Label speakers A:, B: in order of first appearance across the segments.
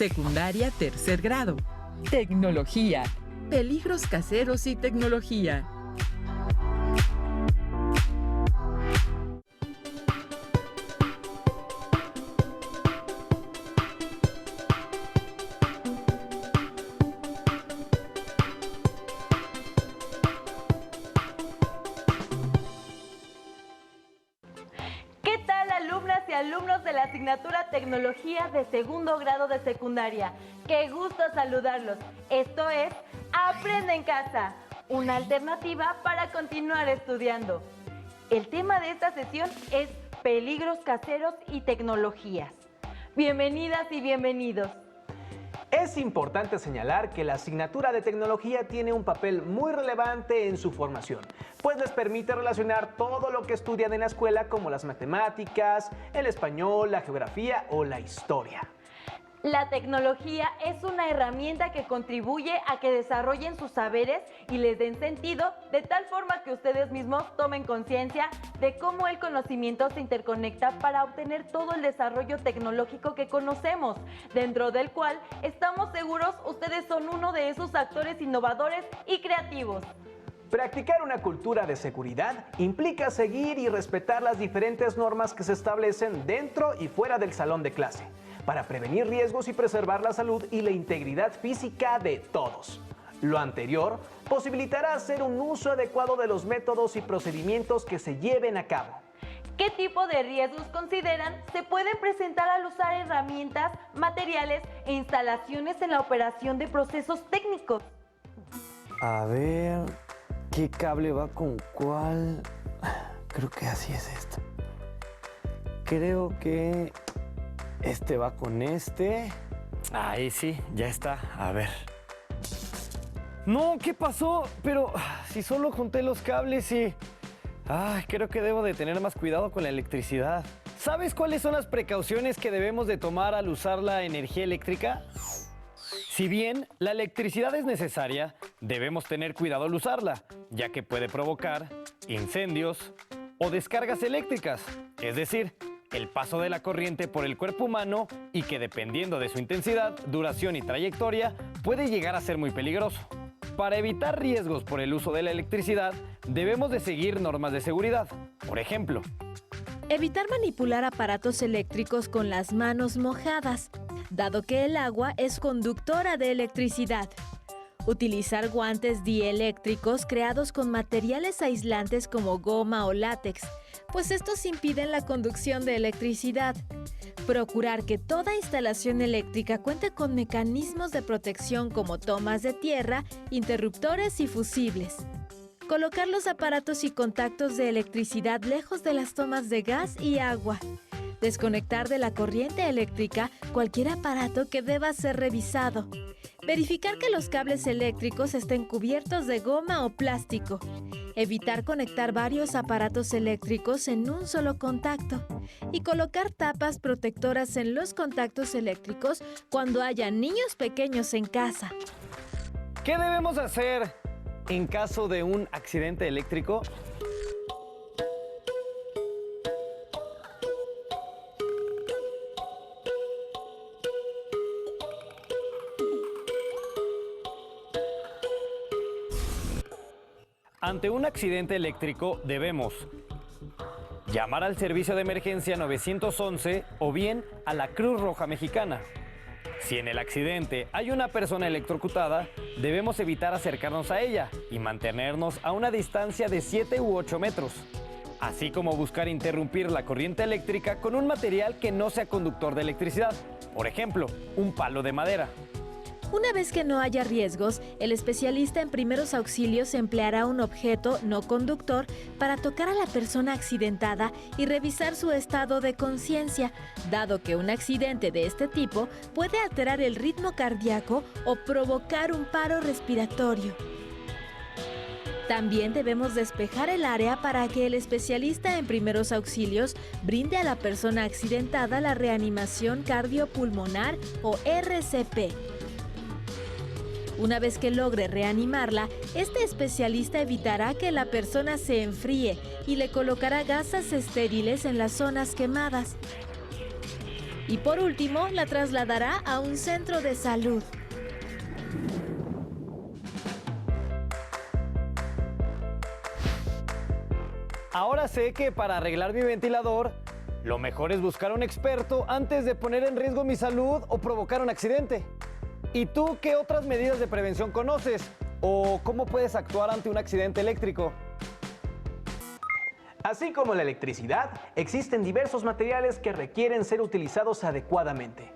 A: Secundaria tercer grado. Tecnología. Peligros caseros y tecnología.
B: ¿Qué tal, alumnas y alumnos de la asignatura Tecnología de segundo grado de secundaria? ¡Qué gusto saludarlos! Esto es Aprende en Casa, una alternativa para continuar estudiando. El tema de esta sesión es peligros caseros y tecnologías. Bienvenidas y bienvenidos.
C: Es importante señalar que la asignatura de tecnología tiene un papel muy relevante en su formación, pues les permite relacionar todo lo que estudian en la escuela como las matemáticas, el español, la geografía o la historia.
B: La tecnología es una herramienta que contribuye a que desarrollen sus saberes y les den sentido de tal forma que ustedes mismos tomen conciencia de cómo el conocimiento se interconecta para obtener todo el desarrollo tecnológico que conocemos, dentro del cual estamos seguros ustedes son uno de esos actores innovadores y creativos.
C: Practicar una cultura de seguridad implica seguir y respetar las diferentes normas que se establecen dentro y fuera del salón de clase, para prevenir riesgos y preservar la salud y la integridad física de todos. Lo anterior posibilitará hacer un uso adecuado de los métodos y procedimientos que se lleven a cabo.
B: ¿Qué tipo de riesgos consideran se pueden presentar al usar herramientas, materiales e instalaciones en la operación de procesos técnicos?
D: A ver, ¿qué cable va con cuál? Creo que así es esto. Creo que este va con este. Ahí sí, ya está. A ver. No, ¿qué pasó? Pero si solo junté los cables y... creo que debo de tener más cuidado con la electricidad. ¿Sabes cuáles son las precauciones que debemos de tomar al usar la energía eléctrica? Si bien la electricidad es necesaria, debemos tener cuidado al usarla, ya que puede provocar incendios o descargas eléctricas, es decir, el paso de la corriente por el cuerpo humano y que dependiendo de su intensidad, duración y trayectoria, puede llegar a ser muy peligroso. Para evitar riesgos por el uso de la electricidad, debemos de seguir normas de seguridad. Por ejemplo,
E: evitar manipular aparatos eléctricos con las manos mojadas, dado que el agua es conductora de electricidad. Utilizar guantes dieléctricos creados con materiales aislantes como goma o látex, pues estos impiden la conducción de electricidad. Procurar que toda instalación eléctrica cuente con mecanismos de protección como tomas de tierra, interruptores y fusibles. Colocar los aparatos y contactos de electricidad lejos de las tomas de gas y agua. Desconectar de la corriente eléctrica cualquier aparato que deba ser revisado. Verificar que los cables eléctricos estén cubiertos de goma o plástico. Evitar conectar varios aparatos eléctricos en un solo contacto. Y colocar tapas protectoras en los contactos eléctricos cuando haya niños pequeños en casa.
D: ¿qué debemos hacer en caso de un accidente eléctrico? Ante un accidente eléctrico debemos llamar al servicio de emergencia 911 o bien a la Cruz Roja Mexicana. Si en el accidente hay una persona electrocutada, debemos evitar acercarnos a ella y mantenernos a una distancia de 7 u 8 metros, así como buscar interrumpir la corriente eléctrica con un material que no sea conductor de electricidad, por ejemplo, un palo de madera.
E: Una vez que no haya riesgos, el especialista en primeros auxilios empleará un objeto no conductor para tocar a la persona accidentada y revisar su estado de conciencia, dado que un accidente de este tipo puede alterar el ritmo cardíaco o provocar un paro respiratorio. También debemos despejar el área para que el especialista en primeros auxilios brinde a la persona accidentada la reanimación cardiopulmonar o RCP. Una vez que logre reanimarla, este especialista evitará que la persona se enfríe y le colocará gasas estériles en las zonas quemadas. Y por último, la trasladará a un centro de salud.
D: Ahora sé que para arreglar mi ventilador, lo mejor es buscar a un experto antes de poner en riesgo mi salud o provocar un accidente. ¿Y tú qué otras medidas de prevención conoces? ¿O cómo puedes actuar ante un accidente eléctrico?
C: Así como la electricidad, existen diversos materiales que requieren ser utilizados adecuadamente.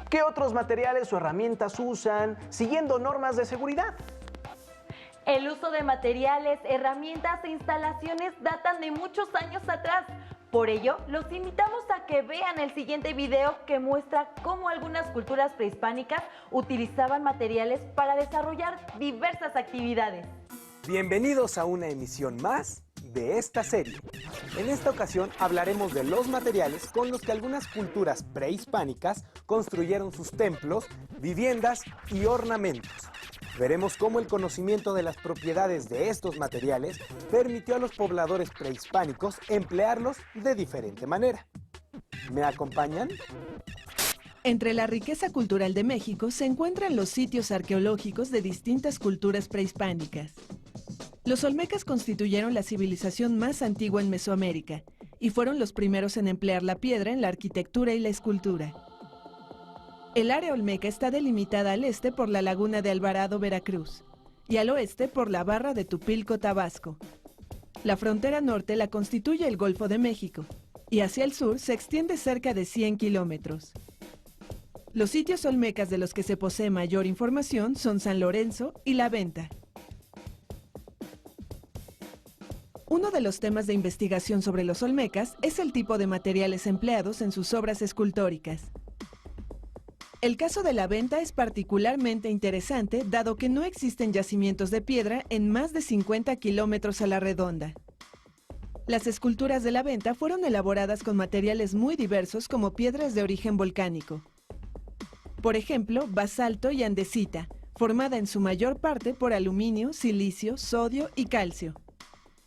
C: ¿Qué otros materiales o herramientas usan siguiendo normas de seguridad?
B: El uso de materiales, herramientas e instalaciones datan de muchos años atrás. Por ello, los invitamos a que vean el siguiente video que muestra cómo algunas culturas prehispánicas utilizaban materiales para desarrollar diversas actividades.
F: Bienvenidos a una emisión más de esta serie. En esta ocasión hablaremos de los materiales con los que algunas culturas prehispánicas construyeron sus templos, viviendas y ornamentos. Veremos cómo el conocimiento de las propiedades de estos materiales permitió a los pobladores prehispánicos emplearlos de diferente manera. ¿Me acompañan?
G: Entre la riqueza cultural de México se encuentran los sitios arqueológicos de distintas culturas prehispánicas. Los olmecas constituyeron la civilización más antigua en Mesoamérica y fueron los primeros en emplear la piedra en la arquitectura y la escultura. El área olmeca está delimitada al este por la laguna de Alvarado, Veracruz, y al oeste por la barra de Tupilco, Tabasco. La frontera norte la constituye el Golfo de México, y hacia el sur se extiende cerca de 100 kilómetros. Los sitios olmecas de los que se posee mayor información son San Lorenzo y La Venta. Uno de los temas de investigación sobre los olmecas es el tipo de materiales empleados en sus obras escultóricas. El caso de La Venta es particularmente interesante, dado que no existen yacimientos de piedra en más de 50 kilómetros a la redonda. Las esculturas de La Venta fueron elaboradas con materiales muy diversos como piedras de origen volcánico. Por ejemplo, basalto y andesita, formada en su mayor parte por aluminio, silicio, sodio y calcio.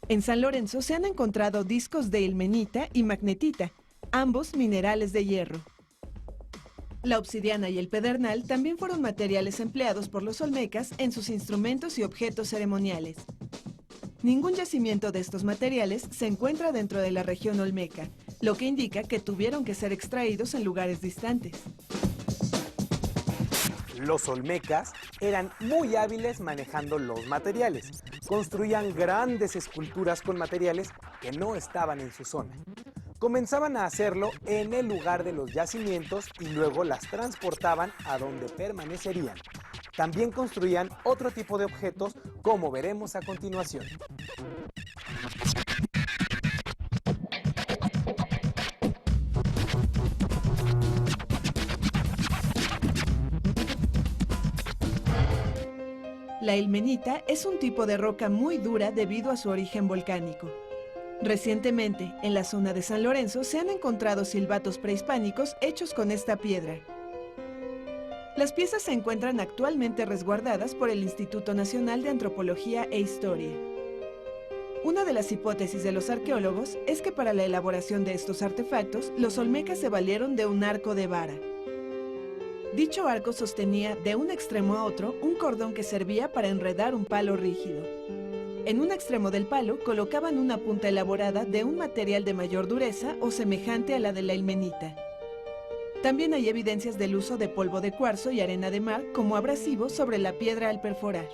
G: En San Lorenzo se han encontrado discos de ilmenita y magnetita, ambos minerales de hierro. La obsidiana y el pedernal también fueron materiales empleados por los olmecas en sus instrumentos y objetos ceremoniales. Ningún yacimiento de estos materiales se encuentra dentro de la región olmeca, lo que indica que tuvieron que ser extraídos en lugares distantes.
F: Los olmecas eran muy hábiles manejando los materiales. Construían grandes esculturas con materiales que no estaban en su zona. Comenzaban a hacerlo en el lugar de los yacimientos y luego las transportaban a donde permanecerían. También construían otro tipo de objetos, como veremos a continuación.
G: La ilmenita es un tipo de roca muy dura debido a su origen volcánico. Recientemente, en la zona de San Lorenzo se han encontrado silbatos prehispánicos hechos con esta piedra. Las piezas se encuentran actualmente resguardadas por el Instituto Nacional de Antropología e Historia. Una de las hipótesis de los arqueólogos es que para la elaboración de estos artefactos, los olmecas se valieron de un arco de vara. Dicho arco sostenía de un extremo a otro un cordón que servía para enredar un palo rígido. En un extremo del palo colocaban una punta elaborada de un material de mayor dureza o semejante a la de la ilmenita. También hay evidencias del uso de polvo de cuarzo y arena de mar como abrasivo sobre la piedra al perforar.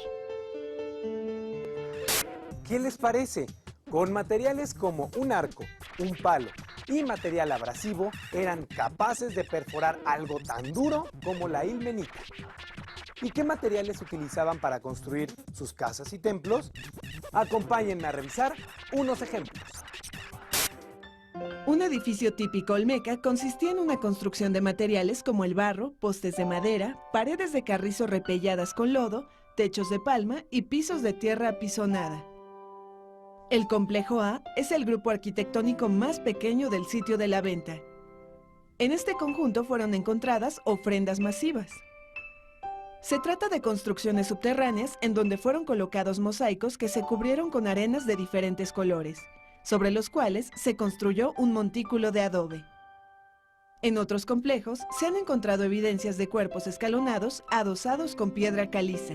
F: ¿Qué les parece? Con materiales como un arco, un palo y material abrasivo, eran capaces de perforar algo tan duro como la ilmenita. ¿Y qué materiales utilizaban para construir sus casas y templos? Acompáñenme a revisar unos ejemplos.
G: Un edificio típico olmeca consistía en una construcción de materiales como el barro, postes de madera, paredes de carrizo repelladas con lodo, techos de palma y pisos de tierra apisonada. El complejo A es el grupo arquitectónico más pequeño del sitio de La Venta. En este conjunto fueron encontradas ofrendas masivas. Se trata de construcciones subterráneas en donde fueron colocados mosaicos que se cubrieron con arenas de diferentes colores, sobre los cuales se construyó un montículo de adobe. En otros complejos se han encontrado evidencias de cuerpos escalonados adosados con piedra caliza.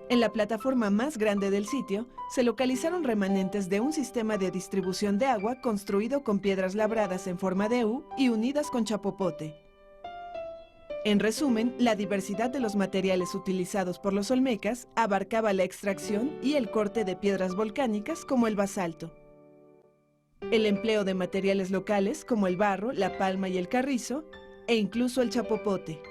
G: En la plataforma más grande del sitio se localizaron remanentes de un sistema de distribución de agua construido con piedras labradas en forma de U y unidas con chapopote. En resumen, la diversidad de los materiales utilizados por los olmecas abarcaba la extracción y el corte de piedras volcánicas como el basalto. El empleo de materiales locales como el barro, la palma y el carrizo, e incluso el chapopote.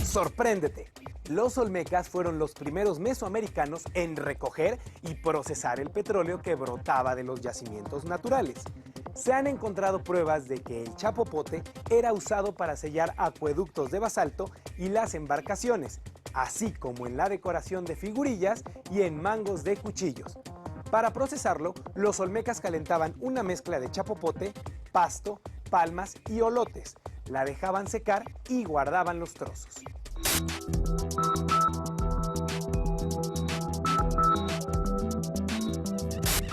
F: ¡Sorpréndete! Los olmecas fueron los primeros mesoamericanos en recoger y procesar el petróleo que brotaba de los yacimientos naturales. Se han encontrado pruebas de que el chapopote era usado para sellar acueductos de basalto y las embarcaciones, así como en la decoración de figurillas y en mangos de cuchillos. Para procesarlo, los olmecas calentaban una mezcla de chapopote, pasto, palmas y olotes. La dejaban secar y guardaban los trozos.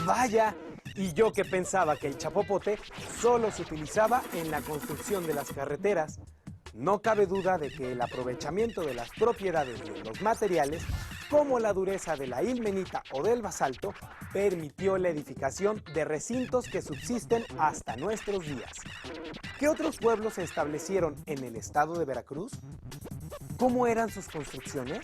F: ¡Vaya! Y yo que pensaba que el chapopote solo se utilizaba en la construcción de las carreteras. No cabe duda de que el aprovechamiento de las propiedades de los materiales, como la dureza de la ilmenita o del basalto, permitió la edificación de recintos que subsisten hasta nuestros días. ¿Qué otros pueblos se establecieron en el estado de Veracruz? ¿Cómo eran sus construcciones?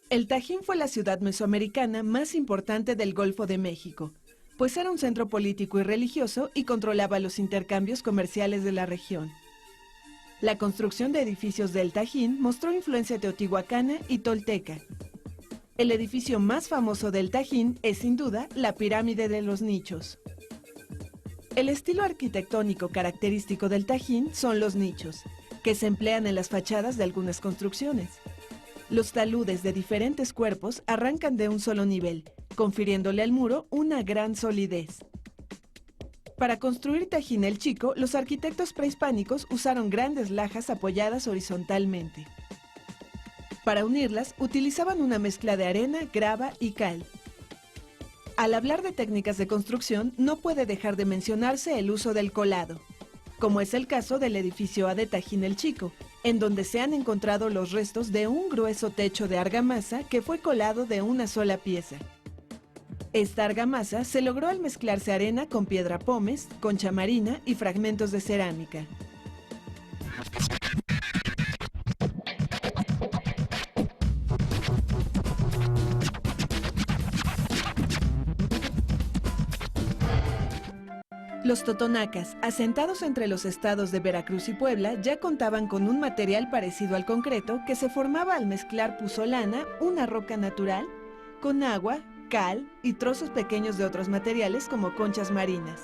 G: El Tajín fue la ciudad mesoamericana más importante del Golfo de México, pues era un centro político y religioso y controlaba los intercambios comerciales de la región. La construcción de edificios del Tajín mostró influencia teotihuacana y tolteca. El edificio más famoso del Tajín es sin duda la Pirámide de los Nichos. El estilo arquitectónico característico del Tajín son los nichos, que se emplean en las fachadas de algunas construcciones. Los taludes de diferentes cuerpos arrancan de un solo nivel, confiriéndole al muro una gran solidez. Para construir Tajín el Chico, los arquitectos prehispánicos usaron grandes lajas apoyadas horizontalmente. Para unirlas, utilizaban una mezcla de arena, grava y cal. Al hablar de técnicas de construcción, no puede dejar de mencionarse el uso del colado, como es el caso del edificio A de Tajín el Chico, en donde se han encontrado los restos de un grueso techo de argamasa que fue colado de una sola pieza. Esta argamasa se logró al mezclarse arena con piedra pómez, concha marina y fragmentos de cerámica. Los totonacas, asentados entre los estados de Veracruz y Puebla, ya contaban con un material parecido al concreto que se formaba al mezclar puzolana, una roca natural, con agua, cal y trozos pequeños de otros materiales como conchas marinas.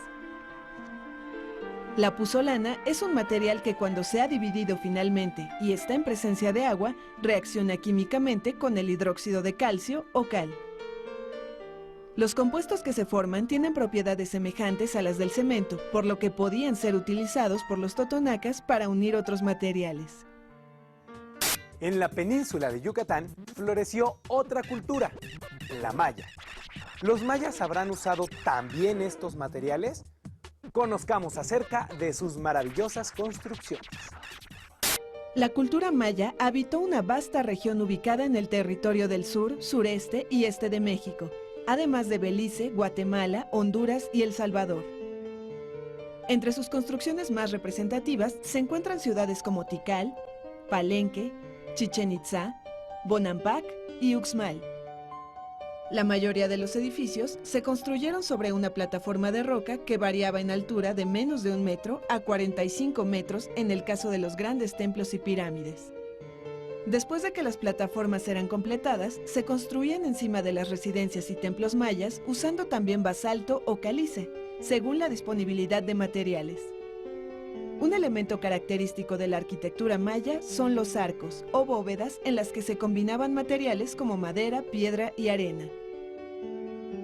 G: La puzolana es un material que cuando se ha dividido finalmente y está en presencia de agua, reacciona químicamente con el hidróxido de calcio o cal. Los compuestos que se forman tienen propiedades semejantes a las del cemento, por lo que podían ser utilizados por los totonacas para unir otros materiales.
F: En la península de Yucatán floreció otra cultura, la maya. ¿Los mayas habrán usado también estos materiales? Conozcamos acerca de sus maravillosas construcciones.
G: La cultura maya habitó una vasta región ubicada en el territorio del sur, sureste y este de México, además de Belice, Guatemala, Honduras y El Salvador. Entre sus construcciones más representativas se encuentran ciudades como Tikal, Palenque, Chichén Itzá, Bonampak y Uxmal. La mayoría de los edificios se construyeron sobre una plataforma de roca que variaba en altura de menos de 1 metro a 45 metros en el caso de los grandes templos y pirámides. Después de que las plataformas eran completadas, se construían encima de las residencias y templos mayas usando también basalto o caliza, según la disponibilidad de materiales. Un elemento característico de la arquitectura maya son los arcos o bóvedas en las que se combinaban materiales como madera, piedra y arena.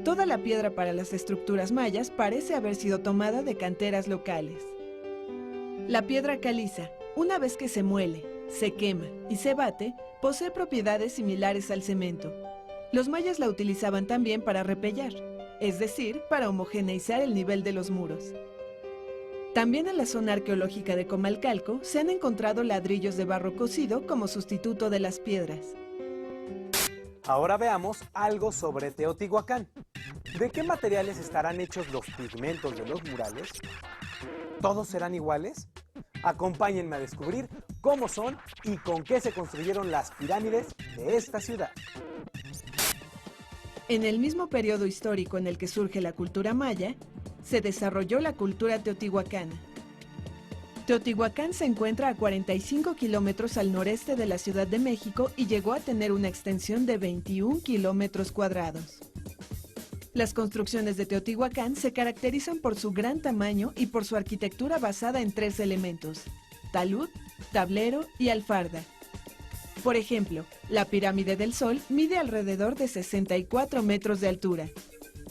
G: Toda la piedra para las estructuras mayas parece haber sido tomada de canteras locales. La piedra caliza, una vez que se muele, se quema y se bate, posee propiedades similares al cemento. Los mayas la utilizaban también para repellar, es decir, para homogeneizar el nivel de los muros. También en la zona arqueológica de Comalcalco se han encontrado ladrillos de barro cocido como sustituto de las piedras.
F: Ahora veamos algo sobre Teotihuacán. ¿De qué materiales estarán hechos los pigmentos de los murales? ¿Todos serán iguales? Acompáñenme a descubrir cómo son y con qué se construyeron las pirámides de esta ciudad.
G: En el mismo periodo histórico en el que surge la cultura maya, se desarrolló la cultura teotihuacana. Teotihuacán se encuentra a 45 kilómetros al noreste de la Ciudad de México y llegó a tener una extensión de 21 kilómetros cuadrados. Las construcciones de Teotihuacán se caracterizan por su gran tamaño y por su arquitectura basada en 3 elementos: talud, tablero y alfarda. Por ejemplo, la Pirámide del Sol mide alrededor de 64 metros de altura.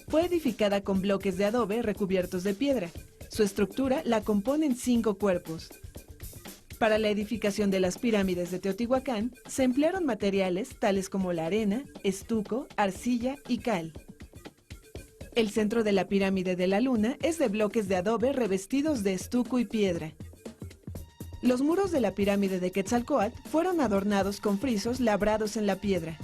G: Fue edificada con bloques de adobe recubiertos de piedra. Su estructura la componen 5 cuerpos. Para la edificación de las pirámides de Teotihuacán, se emplearon materiales tales como la arena, estuco, arcilla y cal. El centro de la Pirámide de la Luna es de bloques de adobe revestidos de estuco y piedra. Los muros de la pirámide de Quetzalcóatl fueron adornados con frisos labrados en la piedra.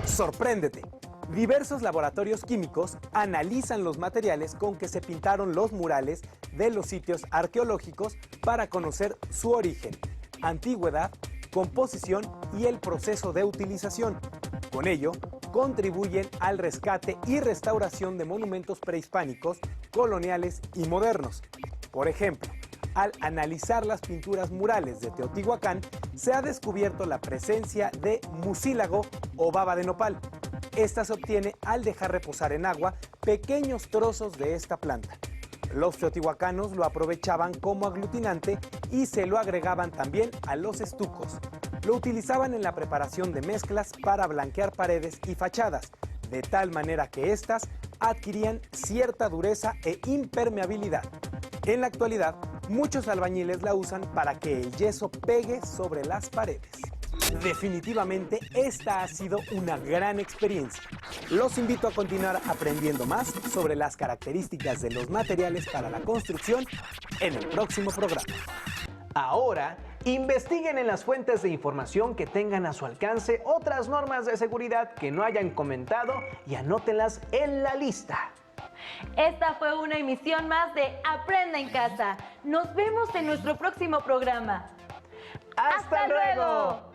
F: ¡Sorpréndete! Diversos laboratorios químicos analizan los materiales con que se pintaron los murales de los sitios arqueológicos para conocer su origen, antigüedad, composición y el proceso de utilización. Con ello, contribuyen al rescate y restauración de monumentos prehispánicos, coloniales y modernos. Por ejemplo, al analizar las pinturas murales de Teotihuacán, se ha descubierto la presencia de mucílago o baba de nopal. Esta se obtiene al dejar reposar en agua pequeños trozos de esta planta. Los teotihuacanos lo aprovechaban como aglutinante y se lo agregaban también a los estucos. Lo utilizaban en la preparación de mezclas para blanquear paredes y fachadas, de tal manera que éstas adquirían cierta dureza e impermeabilidad. En la actualidad, muchos albañiles la usan para que el yeso pegue sobre las paredes. Definitivamente, esta ha sido una gran experiencia. Los invito a continuar aprendiendo más sobre las características de los materiales para la construcción en el próximo programa.
C: Ahora, investiguen en las fuentes de información que tengan a su alcance otras normas de seguridad que no hayan comentado y anótenlas en la lista.
B: Esta fue una emisión más de Aprenda en Casa. Nos vemos en nuestro próximo programa.
C: ¡Hasta luego!